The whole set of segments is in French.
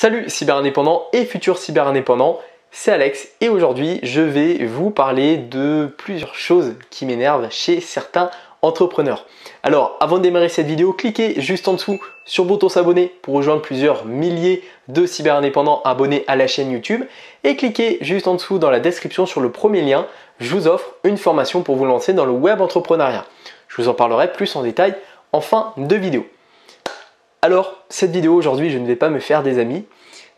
Salut cyberindépendants et futurs cyberindépendants, c'est Alex et aujourd'hui je vais vous parler de plusieurs choses qui m'énervent chez certains entrepreneurs. Alors avant de démarrer cette vidéo, cliquez juste en dessous sur le bouton s'abonner pour rejoindre plusieurs milliers de cyberindépendants abonnés à la chaîne YouTube et cliquez juste en dessous dans la description sur le premier lien. Je vous offre une formation pour vous lancer dans le web entrepreneuriat. Je vous en parlerai plus en détail en fin de vidéo. Alors, cette vidéo aujourd'hui, je ne vais pas me faire des amis.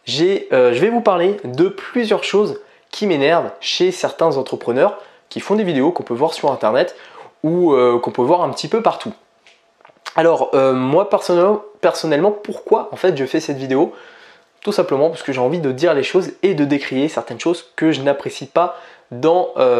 Je vais vous parler de plusieurs choses qui m'énervent chez certains entrepreneurs qui font des vidéos qu'on peut voir sur internet ou qu'on peut voir un petit peu partout. Alors, moi personnellement, pourquoi en fait je fais cette vidéo? Tout simplement parce que j'ai envie de dire les choses et de décrier certaines choses que je n'apprécie pas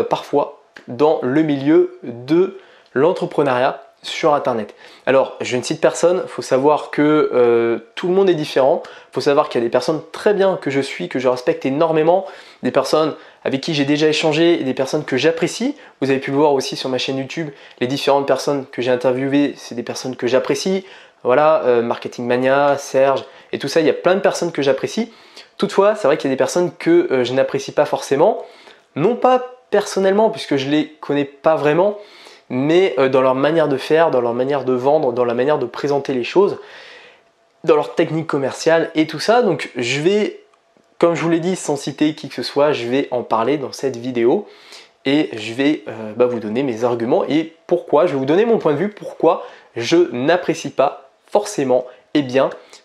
parfois dans le milieu de l'entrepreneuriat sur internet. Alors je ne cite personne, il faut savoir que tout le monde est différent, il faut savoir qu'il y a des personnes très bien que je suis, que je respecte énormément, des personnes avec qui j'ai déjà échangé et des personnes que j'apprécie. Vous avez pu le voir aussi sur ma chaîne YouTube, les différentes personnes que j'ai interviewées, c'est des personnes que j'apprécie. Voilà, Marketing Mania, Serge et tout ça, il y a plein de personnes que j'apprécie. Toutefois, c'est vrai qu'il y a des personnes que je n'apprécie pas forcément, non pas personnellement puisque je les connais pas vraiment, mais dans leur manière de faire, dans leur manière de vendre, dans la manière de présenter les choses, dans leur technique commerciale et tout ça. Donc je vais, comme je vous l'ai dit, sans citer qui que ce soit, je vais en parler dans cette vidéo et je vais vous donner mes arguments et pourquoi, je vais vous donner mon point de vue, pourquoi je n'apprécie pas forcément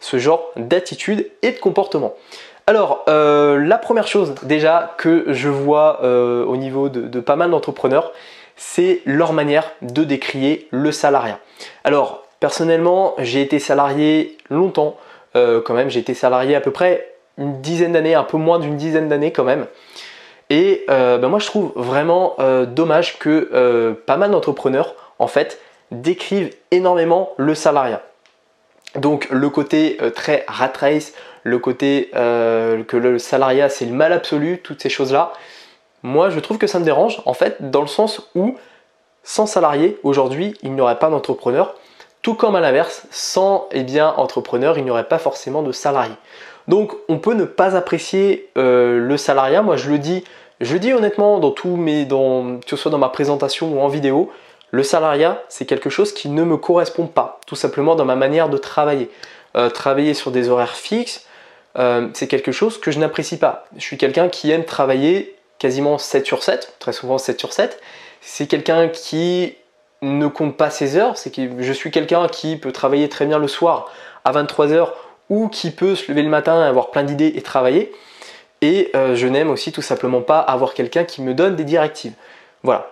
ce genre d'attitude et de comportement. Alors, la première chose déjà que je vois au niveau de pas mal d'entrepreneurs, c'est leur manière de décrier le salariat. Alors, personnellement, j'ai été salarié longtemps, quand même, j'ai été salarié à peu près une dizaine d'années, un peu moins d'une dizaine d'années quand même. Et moi, je trouve vraiment dommage que pas mal d'entrepreneurs, en fait, décrivent énormément le salariat. Donc, le côté très rat race, le côté que le salariat, c'est le mal absolu, toutes ces choses-là. Moi, je trouve que ça me dérange, en fait, dans le sens où, sans salarié, aujourd'hui, il n'y aurait pas d'entrepreneur. Tout comme à l'inverse, sans entrepreneur, il n'y aurait pas forcément de salarié. Donc, on peut ne pas apprécier le salariat. Moi, je le dis honnêtement, que ce soit dans ma présentation ou en vidéo, le salariat, c'est quelque chose qui ne me correspond pas, tout simplement dans ma manière de travailler. Travailler sur des horaires fixes, c'est quelque chose que je n'apprécie pas. Je suis quelqu'un qui aime travailler quasiment 7 sur 7, très souvent 7 sur 7. C'est quelqu'un qui ne compte pas ses heures, je suis quelqu'un qui peut travailler très bien le soir à 23 h ou qui peut se lever le matin, avoir plein d'idées et travailler. Et je n'aime aussi tout simplement pas avoir quelqu'un qui me donne des directives. Voilà.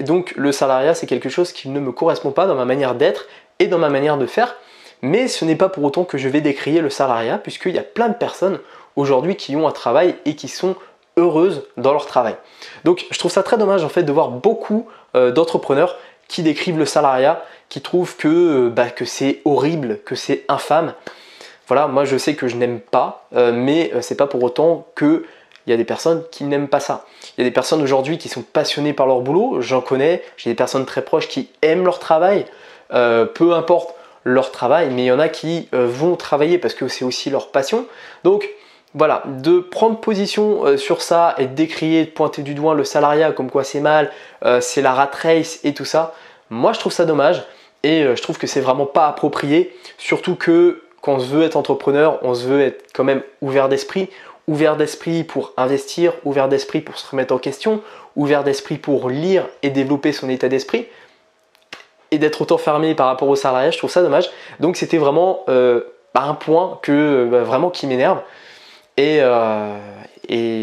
Donc le salariat, c'est quelque chose qui ne me correspond pas dans ma manière d'être et dans ma manière de faire. Mais ce n'est pas pour autant que je vais décrier le salariat, puisqu'il y a plein de personnes aujourd'hui qui ont un travail et qui sont heureuses dans leur travail. Donc je trouve ça très dommage en fait de voir beaucoup d'entrepreneurs qui décrivent le salariat, qui trouvent que c'est horrible, que c'est infâme. Voilà, moi je sais que je n'aime pas, mais c'est pas pour autant que il y a des personnes qui n'aiment pas ça. Il y a des personnes aujourd'hui qui sont passionnées par leur boulot, j'en connais, j'ai des personnes très proches qui aiment leur travail, peu importe leur travail, mais il y en a qui vont travailler parce que c'est aussi leur passion. Donc voilà, de prendre position sur ça et de décrier, de pointer du doigt le salariat comme quoi c'est mal, c'est la rat race et tout ça, moi je trouve ça dommage et je trouve que c'est vraiment pas approprié, surtout que quand on se veut être entrepreneur, on se veut être quand même ouvert d'esprit pour investir, ouvert d'esprit pour se remettre en question, ouvert d'esprit pour lire et développer son état d'esprit. Et d'être autant fermé par rapport au salariat, je trouve ça dommage. Donc c'était vraiment un point vraiment qui m'énerve. Et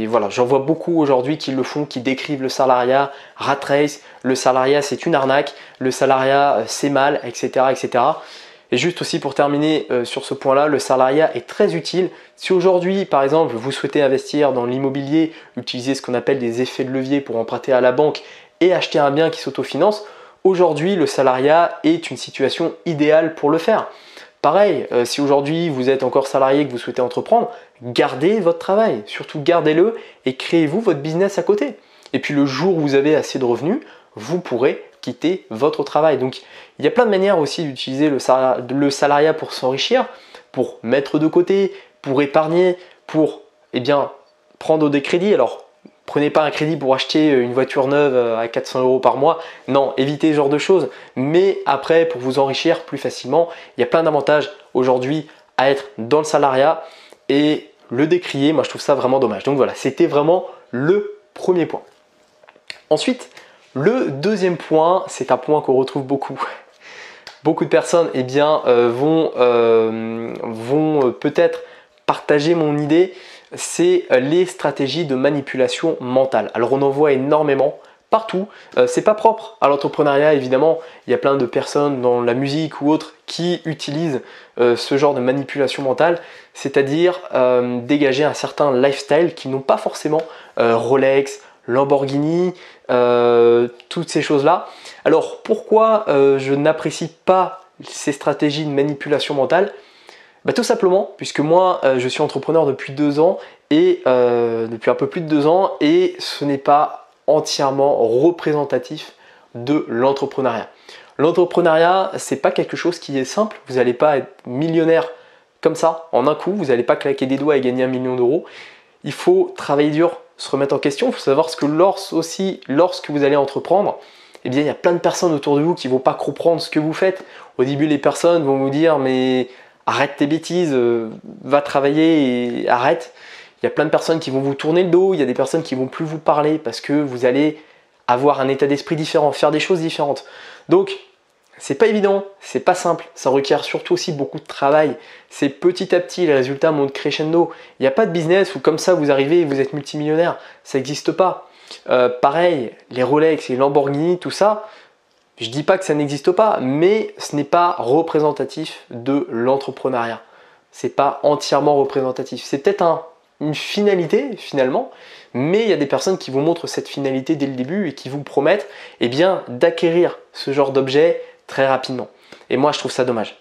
voilà, j'en vois beaucoup aujourd'hui qui le font, qui décrivent le salariat, rat race, le salariat c'est une arnaque, le salariat c'est mal, etc., etc. Et juste aussi pour terminer sur ce point-là, le salariat est très utile. Si aujourd'hui, par exemple, vous souhaitez investir dans l'immobilier, utiliser ce qu'on appelle des effets de levier pour emprunter à la banque et acheter un bien qui s'autofinance, aujourd'hui, le salariat est une situation idéale pour le faire. Pareil, si aujourd'hui vous êtes encore salarié et que vous souhaitez entreprendre, gardez votre travail, surtout gardez-le et créez-vous votre business à côté. Et puis le jour où vous avez assez de revenus, vous pourrez quitter votre travail. Donc il y a plein de manières aussi d'utiliser le salariat pour s'enrichir, pour mettre de côté, pour épargner, pour prendre des crédits. Alors, prenez pas un crédit pour acheter une voiture neuve à 400 € par mois. Non, évitez ce genre de choses. Mais après, pour vous enrichir plus facilement, il y a plein d'avantages aujourd'hui à être dans le salariat et le décrier. Moi, je trouve ça vraiment dommage. Donc voilà, c'était vraiment le premier point. Ensuite, le deuxième point, c'est un point qu'on retrouve beaucoup. Beaucoup de personnes vont peut-être partager mon idée, c'est les stratégies de manipulation mentale. Alors on en voit énormément partout, c'est pas propre à l'entrepreneuriat évidemment, il y a plein de personnes dans la musique ou autres qui utilisent ce genre de manipulation mentale, c'est-à-dire dégager un certain lifestyle qui n'ont pas forcément Rolex, Lamborghini, toutes ces choses-là. Alors pourquoi je n'apprécie pas ces stratégies de manipulation mentale? Tout simplement, puisque moi je suis entrepreneur depuis 2 ans et depuis un peu plus de 2 ans et ce n'est pas entièrement représentatif de l'entrepreneuriat. L'entrepreneuriat, c'est pas quelque chose qui est simple, vous n'allez pas être millionnaire comme ça en un coup, vous n'allez pas claquer des doigts et gagner 1 million d'euros. Il faut travailler dur, se remettre en question, il faut savoir que lorsque vous allez entreprendre, il y a plein de personnes autour de vous qui ne vont pas comprendre ce que vous faites. Au début, les personnes vont vous dire mais arrête tes bêtises, va travailler et arrête. Il y a plein de personnes qui vont vous tourner le dos, il y a des personnes qui vont plus vous parler parce que vous allez avoir un état d'esprit différent, faire des choses différentes. Donc, c'est pas évident, c'est pas simple, ça requiert surtout aussi beaucoup de travail. C'est petit à petit, les résultats montent crescendo. Il n'y a pas de business où comme ça vous arrivez et vous êtes multimillionnaire, ça n'existe pas. Pareil, les Rolex, les Lamborghini, tout ça, je dis pas que ça n'existe pas, mais ce n'est pas représentatif de l'entrepreneuriat. C'est pas entièrement représentatif. C'est peut-être une finalité finalement, mais il y a des personnes qui vous montrent cette finalité dès le début et qui vous promettent d'acquérir ce genre d'objet très rapidement. Et moi je trouve ça dommage.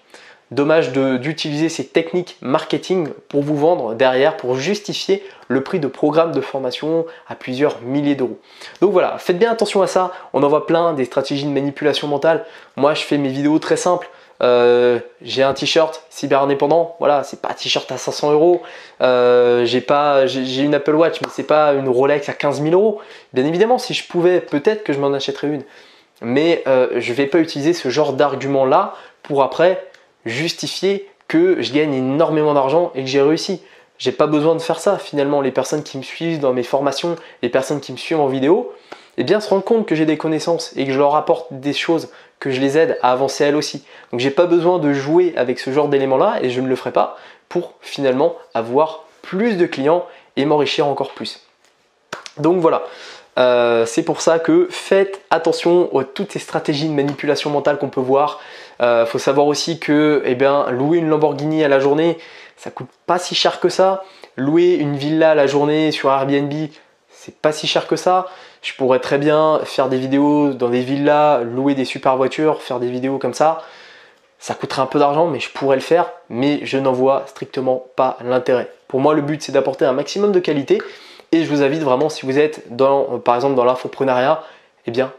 Dommage d'utiliser ces techniques marketing pour vous vendre derrière, pour justifier le prix de programmes de formation à plusieurs milliers d'euros. Donc voilà, faites bien attention à ça. On en voit plein des stratégies de manipulation mentale. Moi, je fais mes vidéos très simples. J'ai un t-shirt cyber indépendant. Voilà, c'est pas un t-shirt à 500 €. J'ai une Apple Watch, mais c'est pas une Rolex à 15 000 €. Bien évidemment, si je pouvais, peut-être que je m'en achèterais une. Mais je vais pas utiliser ce genre d'argument-là pour après justifier que je gagne énormément d'argent et que j'ai réussi. J'ai pas besoin de faire ça. Finalement, les personnes qui me suivent dans mes formations, les personnes qui me suivent en vidéo, se rendent compte que j'ai des connaissances et que je leur apporte des choses, que je les aide à avancer elles aussi. Donc j'ai pas besoin de jouer avec ce genre d'éléments-là et je ne le ferai pas pour finalement avoir plus de clients et m'enrichir encore plus. Donc voilà. C'est pour ça que faites attention à toutes ces stratégies de manipulation mentale qu'on peut voir. Faut savoir aussi que louer une Lamborghini à la journée, ça coûte pas si cher que ça. Louer une villa à la journée sur Airbnb, c'est pas si cher que ça. Je pourrais très bien faire des vidéos dans des villas, louer des super voitures, faire des vidéos comme ça. Ça coûterait un peu d'argent, mais je pourrais le faire, mais je n'en vois strictement pas l'intérêt. Pour moi, le but, c'est d'apporter un maximum de qualité. Et je vous invite vraiment, si vous êtes par exemple dans l'infoprenariat,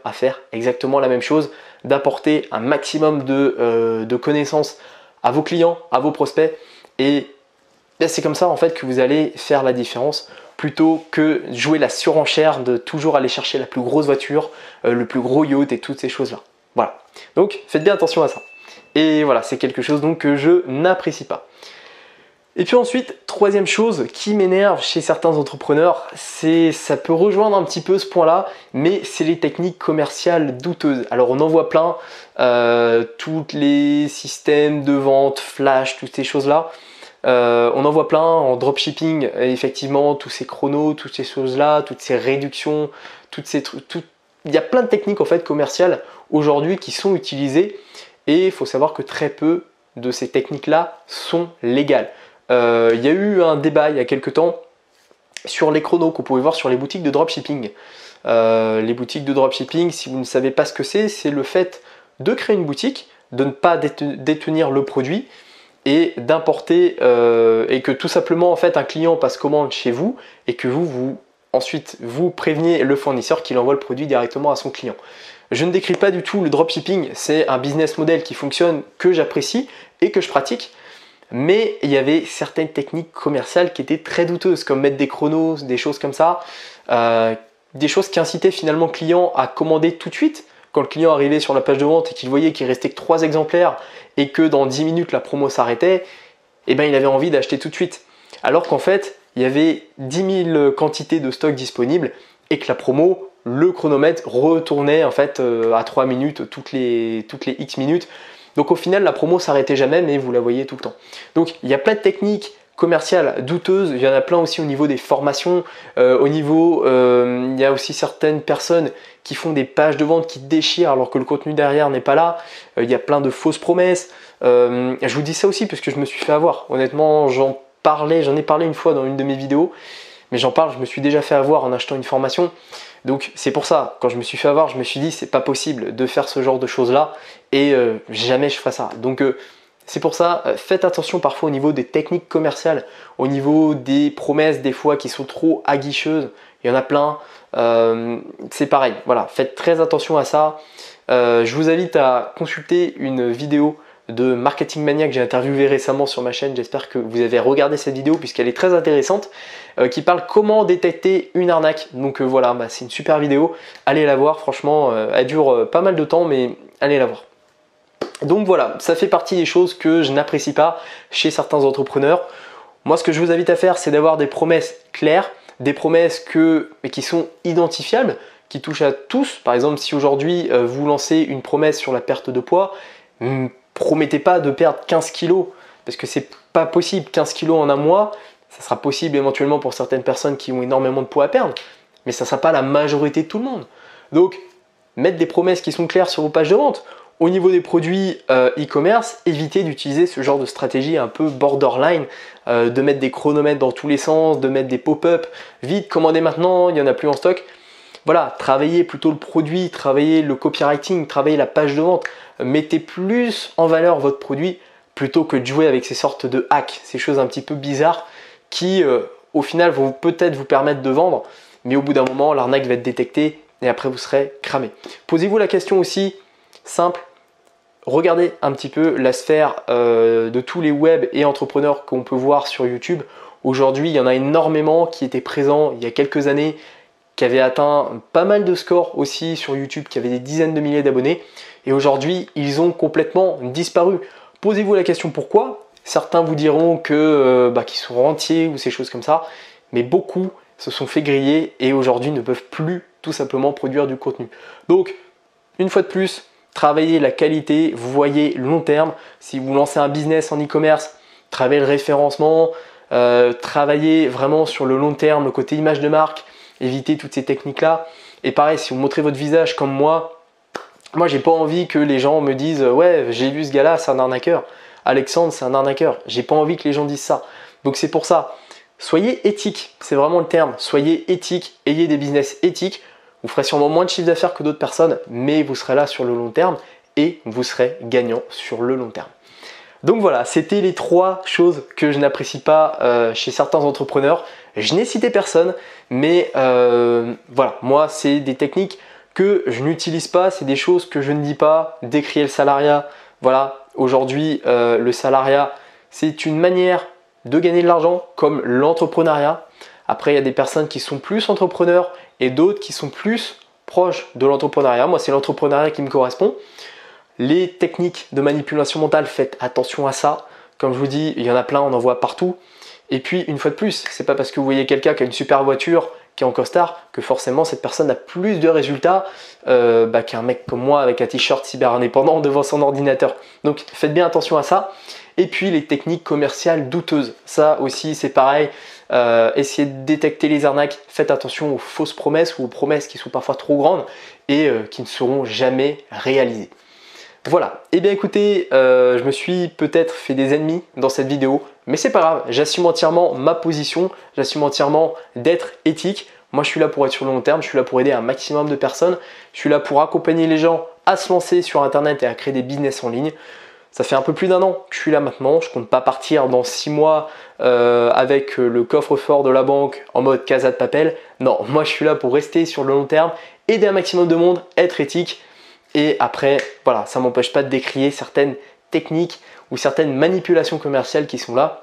à faire exactement la même chose, d'apporter un maximum de connaissances à vos clients, à vos prospects. Et c'est comme ça en fait que vous allez faire la différence, plutôt que jouer la surenchère de toujours aller chercher la plus grosse voiture, le plus gros yacht et toutes ces choses-là. Voilà. Donc faites bien attention à ça. Et voilà, c'est quelque chose donc que je n'apprécie pas. Et puis ensuite, troisième chose qui m'énerve chez certains entrepreneurs, ça peut rejoindre un petit peu ce point-là, mais c'est les techniques commerciales douteuses. Alors on en voit plein, tous les systèmes de vente, flash, toutes ces choses-là. On en voit plein en dropshipping, effectivement, tous ces chronos, toutes ces choses-là, toutes ces réductions, il y a plein de techniques en fait commerciales aujourd'hui qui sont utilisées et il faut savoir que très peu de ces techniques-là sont légales. Il y a eu un débat il y a quelques temps sur les chronos qu'on pouvait voir sur les boutiques de dropshipping. Les boutiques de dropshipping, si vous ne savez pas ce que c'est le fait de créer une boutique, de ne pas détenir le produit et d'importer et que tout simplement en fait un client passe commande chez vous et que ensuite vous préveniez le fournisseur qu'il envoie le produit directement à son client. Je ne décris pas du tout le dropshipping, c'est un business model qui fonctionne, que j'apprécie et que je pratique. mais il y avait certaines techniques commerciales qui étaient très douteuses, comme mettre des chronos, des choses comme ça, des choses qui incitaient finalement le client à commander tout de suite. Quand le client arrivait sur la page de vente et qu'il voyait qu'il restait que 3 exemplaires et que dans 10 minutes la promo s'arrêtait, eh ben, il avait envie d'acheter tout de suite. Alors qu'en fait, il y avait 10 000 quantités de stock disponibles et que la promo, le chronomètre retournait en fait à 3 minutes toutes les X minutes. Donc au final, la promo s'arrêtait jamais, mais vous la voyez tout le temps. Donc il y a plein de techniques commerciales douteuses, il y en a plein aussi au niveau des formations, il y a aussi certaines personnes qui font des pages de vente qui déchirent alors que le contenu derrière n'est pas là, il y a plein de fausses promesses, je vous dis ça aussi parce que je me suis fait avoir, honnêtement j'en ai parlé une fois dans une de mes vidéos, mais j'en parle, je me suis déjà fait avoir en achetant une formation, donc c'est pour ça, quand je me suis fait avoir, je me suis dit c'est pas possible de faire ce genre de choses là et jamais je ferai ça. Donc c'est pour ça, faites attention parfois au niveau des techniques commerciales, au niveau des promesses des fois qui sont trop aguicheuses, il y en a plein, c'est pareil, voilà, faites très attention à ça. Je vous invite à consulter une vidéo de Marketing Mania que j'ai interviewé récemment sur ma chaîne, j'espère que vous avez regardé cette vidéo puisqu'elle est très intéressante, qui parle comment détecter une arnaque. Donc voilà, c'est une super vidéo, allez la voir, franchement, elle dure pas mal de temps mais allez la voir. Donc voilà, ça fait partie des choses que je n'apprécie pas chez certains entrepreneurs. Moi, ce que je vous invite à faire, c'est d'avoir des promesses claires, des promesses qui sont identifiables, qui touchent à tous. Par exemple, si aujourd'hui vous lancez une promesse sur la perte de poids, ne promettez pas de perdre 15 kilos parce que c'est pas possible. 15 kilos en un mois, ça sera possible éventuellement pour certaines personnes qui ont énormément de poids à perdre, mais ça ne sera pas la majorité de tout le monde. Donc, mettre des promesses qui sont claires sur vos pages de vente. Au niveau des produits e-commerce, évitez d'utiliser ce genre de stratégie un peu borderline, de mettre des chronomètres dans tous les sens, de mettre des pop-up, vite, commandez maintenant, il n'y en a plus en stock. Voilà, travaillez plutôt le produit, travaillez le copywriting, travaillez la page de vente, mettez plus en valeur votre produit plutôt que de jouer avec ces sortes de hacks, ces choses un petit peu bizarres qui au final vont peut-être vous permettre de vendre, mais au bout d'un moment, l'arnaque va être détectée et après vous serez cramé. Posez-vous la question aussi, simple, regardez un petit peu la sphère de tous les web et entrepreneurs qu'on peut voir sur YouTube. Aujourd'hui, il y en a énormément qui étaient présents il y a quelques années, qui avaient atteint pas mal de scores aussi sur YouTube, qui avaient des dizaines de milliers d'abonnés. Et aujourd'hui, ils ont complètement disparu. Posez-vous la question pourquoi. Certains vous diront que qu'ils sont rentiers ou ces choses comme ça. Mais beaucoup se sont fait griller et aujourd'hui ne peuvent plus tout simplement produire du contenu. Donc, une fois de plus, travaillez la qualité, vous voyez long terme. Si vous lancez un business en e-commerce, travaillez le référencement, travaillez vraiment sur le long terme, le côté image de marque, évitez toutes ces techniques-là. Et pareil, si vous montrez votre visage comme moi j'ai pas envie que les gens me disent ouais, j'ai vu ce gars-là, c'est un arnaqueur. Alexandre, c'est un arnaqueur. J'ai pas envie que les gens disent ça. Donc c'est pour ça, soyez éthique, c'est vraiment le terme. Soyez éthique, ayez des business éthiques. Vous ferez sûrement moins de chiffre d'affaires que d'autres personnes, mais vous serez là sur le long terme et vous serez gagnant sur le long terme. Donc voilà, c'était les 3 choses que je n'apprécie pas chez certains entrepreneurs. Je n'ai cité personne, mais voilà, moi c'est des techniques que je n'utilise pas, c'est des choses que je ne dis pas. Décrier le salariat, voilà, aujourd'hui le salariat c'est une manière de gagner de l'argent comme l'entrepreneuriat. Après il y a des personnes qui sont plus entrepreneurs et d'autres qui sont plus proches de l'entrepreneuriat. Moi c'est l'entrepreneuriat qui me correspond. Les techniques de manipulation mentale, faites attention à ça. Comme je vous dis, il y en a plein, on en voit partout. Et puis, une fois de plus, c'est pas parce que vous voyez quelqu'un qui a une super voiture, qui est en costard, que forcément cette personne a plus de résultats qu'un mec comme moi avec un t-shirt cyber indépendant devant son ordinateur. Donc, faites bien attention à ça. Et puis, les techniques commerciales douteuses. Ça aussi, c'est pareil. Essayez de détecter les arnaques. Faites attention aux fausses promesses ou aux promesses qui sont parfois trop grandes et qui ne seront jamais réalisées. Voilà, et bien écoutez, je me suis peut-être fait des ennemis dans cette vidéo, mais c'est pas grave, j'assume entièrement ma position, j'assume entièrement d'être éthique. Moi je suis là pour être sur le long terme, je suis là pour aider un maximum de personnes, je suis là pour accompagner les gens à se lancer sur internet et à créer des business en ligne. Ça fait un peu plus d'1 an que je suis là maintenant, je compte pas partir dans 6 mois avec le coffre-fort de la banque en mode Casa de Papel. Non, moi je suis là pour rester sur le long terme, aider un maximum de monde, être éthique. Et après, voilà, ça ne m'empêche pas de décrier certaines techniques ou certaines manipulations commerciales qui sont là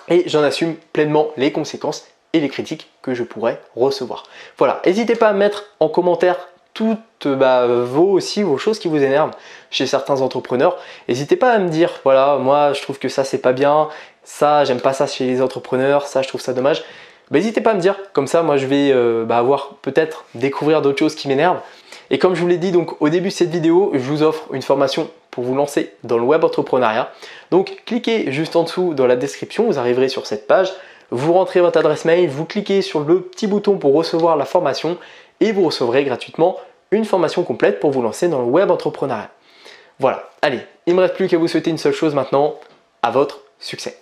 et j'en assume pleinement les conséquences et les critiques que je pourrais recevoir. Voilà, n'hésitez pas à mettre en commentaire toutes vos choses qui vous énervent chez certains entrepreneurs. N'hésitez pas à me dire, voilà, moi je trouve que ça c'est pas bien, ça j'aime pas ça chez les entrepreneurs, ça je trouve ça dommage. N'hésitez pas à me dire, comme ça moi je vais avoir peut-être découvrir d'autres choses qui m'énervent. Et comme je vous l'ai dit donc au début de cette vidéo, je vous offre une formation pour vous lancer dans le web entrepreneuriat. Donc cliquez juste en dessous dans la description, vous arriverez sur cette page, vous rentrez votre adresse mail, vous cliquez sur le petit bouton pour recevoir la formation et vous recevrez gratuitement une formation complète pour vous lancer dans le web entrepreneuriat. Voilà, allez, il ne me reste plus qu'à vous souhaiter une seule chose maintenant, à votre succès.